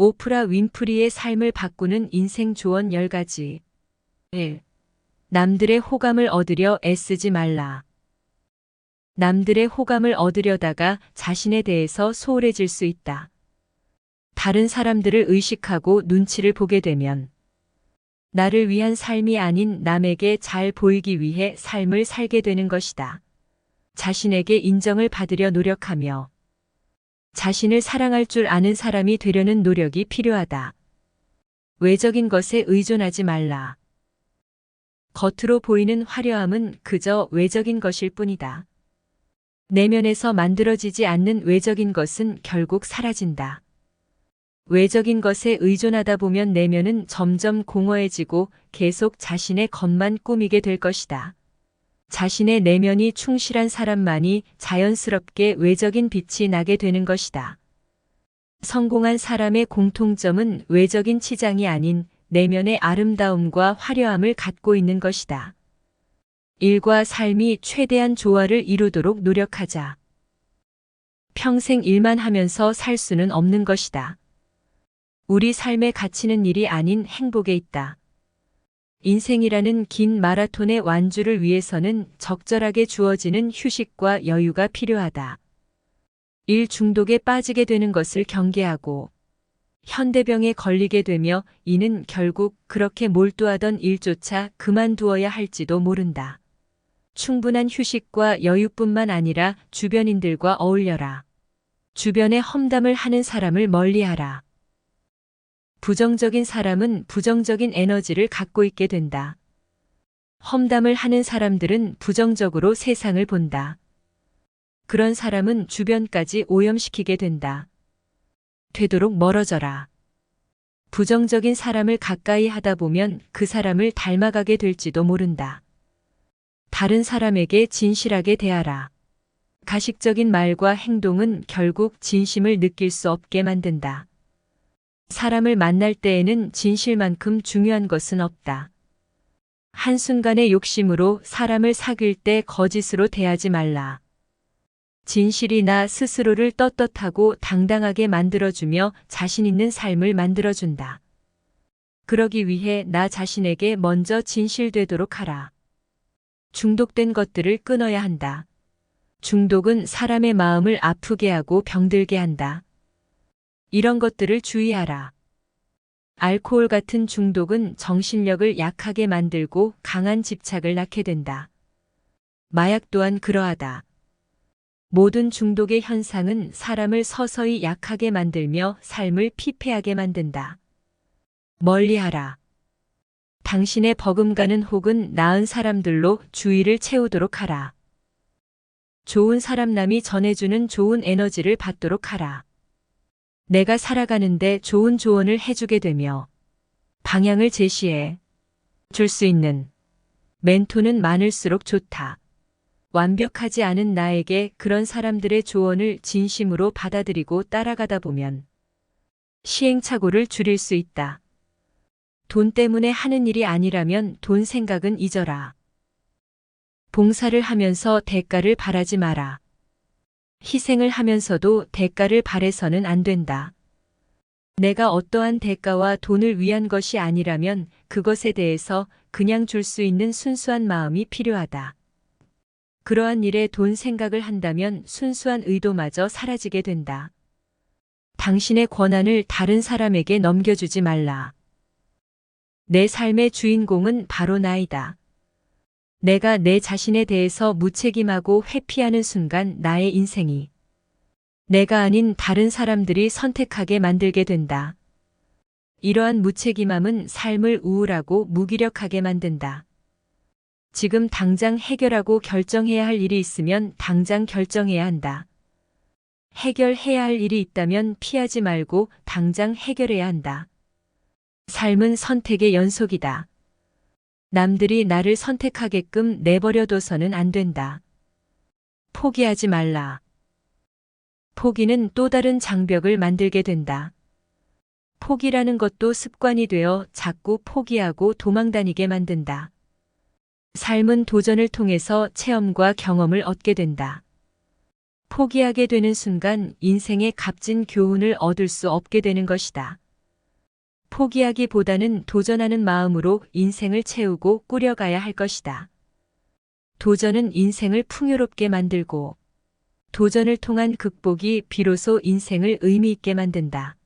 오프라 윈프리의 삶을 바꾸는 인생 조언 10가지. 1. 남들의 호감을 얻으려 애쓰지 말라. 남들의 호감을 얻으려다가 자신에 대해서 소홀해질 수 있다. 다른 사람들을 의식하고 눈치를 보게 되면 나를 위한 삶이 아닌 남에게 잘 보이기 위해 삶을 살게 되는 것이다. 자신에게 인정을 받으려 노력하며 자신을 사랑할 줄 아는 사람이 되려는 노력이 필요하다. 외적인 것에 의존하지 말라. 겉으로 보이는 화려함은 그저 외적인 것일 뿐이다. 내면에서 만들어지지 않는 외적인 것은 결국 사라진다. 외적인 것에 의존하다 보면 내면은 점점 공허해지고 계속 자신의 겉만 꾸미게 될 것이다. 자신의 내면이 충실한 사람만이 자연스럽게 외적인 빛이 나게 되는 것이다. 성공한 사람의 공통점은 외적인 치장이 아닌 내면의 아름다움과 화려함을 갖고 있는 것이다. 일과 삶이 최대한 조화를 이루도록 노력하자. 평생 일만 하면서 살 수는 없는 것이다. 우리 삶의 가치는 일이 아닌 행복에 있다. 인생이라는 긴 마라톤의 완주를 위해서는 적절하게 주어지는 휴식과 여유가 필요하다. 일 중독에 빠지게 되는 것을 경계하고 현대병에 걸리게 되며 이는 결국 그렇게 몰두하던 일조차 그만두어야 할지도 모른다. 충분한 휴식과 여유뿐만 아니라 주변인들과 어울려라. 주변에 험담을 하는 사람을 멀리하라. 부정적인 사람은 부정적인 에너지를 갖고 있게 된다. 험담을 하는 사람들은 부정적으로 세상을 본다. 그런 사람은 주변까지 오염시키게 된다. 되도록 멀어져라. 부정적인 사람을 가까이 하다 보면 그 사람을 닮아가게 될지도 모른다. 다른 사람에게 진실하게 대하라. 가식적인 말과 행동은 결국 진심을 느낄 수 없게 만든다. 사람을 만날 때에는 진실만큼 중요한 것은 없다. 한순간의 욕심으로 사람을 사귈 때 거짓으로 대하지 말라. 진실이 나 스스로를 떳떳하고 당당하게 만들어주며 자신 있는 삶을 만들어준다. 그러기 위해 나 자신에게 먼저 진실되도록 하라. 중독된 것들을 끊어야 한다. 중독은 사람의 마음을 아프게 하고 병들게 한다. 이런 것들을 주의하라. 알코올 같은 중독은 정신력을 약하게 만들고 강한 집착을 낳게 된다. 마약 또한 그러하다. 모든 중독의 현상은 사람을 서서히 약하게 만들며 삶을 피폐하게 만든다. 멀리하라. 당신의 버금가는 혹은 나은 사람들로 주의를 채우도록 하라. 좋은 사람 남이 전해주는 좋은 에너지를 받도록 하라. 내가 살아가는데 좋은 조언을 해주게 되며 방향을 제시해 줄 수 있는 멘토는 많을수록 좋다. 완벽하지 않은 나에게 그런 사람들의 조언을 진심으로 받아들이고 따라가다 보면 시행착오를 줄일 수 있다. 돈 때문에 하는 일이 아니라면 돈 생각은 잊어라. 봉사를 하면서 대가를 바라지 마라. 희생을 하면서도 대가를 바래서는 안 된다. 내가 어떠한 대가와 돈을 위한 것이 아니라면 그것에 대해서 그냥 줄 수 있는 순수한 마음이 필요하다. 그러한 일에 돈 생각을 한다면 순수한 의도마저 사라지게 된다. 당신의 권한을 다른 사람에게 넘겨주지 말라. 내 삶의 주인공은 바로 나이다. 내가 내 자신에 대해서 무책임하고 회피하는 순간 나의 인생이 내가 아닌 다른 사람들이 선택하게 만들게 된다. 이러한 무책임함은 삶을 우울하고 무기력하게 만든다. 지금 당장 해결하고 결정해야 할 일이 있으면 당장 결정해야 한다. 해결해야 할 일이 있다면 피하지 말고 당장 해결해야 한다. 삶은 선택의 연속이다. 남들이 나를 선택하게끔 내버려둬서는 안 된다. 포기하지 말라. 포기는 또 다른 장벽을 만들게 된다. 포기라는 것도 습관이 되어 자꾸 포기하고 도망다니게 만든다. 삶은 도전을 통해서 체험과 경험을 얻게 된다. 포기하게 되는 순간 인생의 값진 교훈을 얻을 수 없게 되는 것이다. 포기하기보다는 도전하는 마음으로 인생을 채우고 꾸려가야 할 것이다. 도전은 인생을 풍요롭게 만들고 도전을 통한 극복이 비로소 인생을 의미 있게 만든다.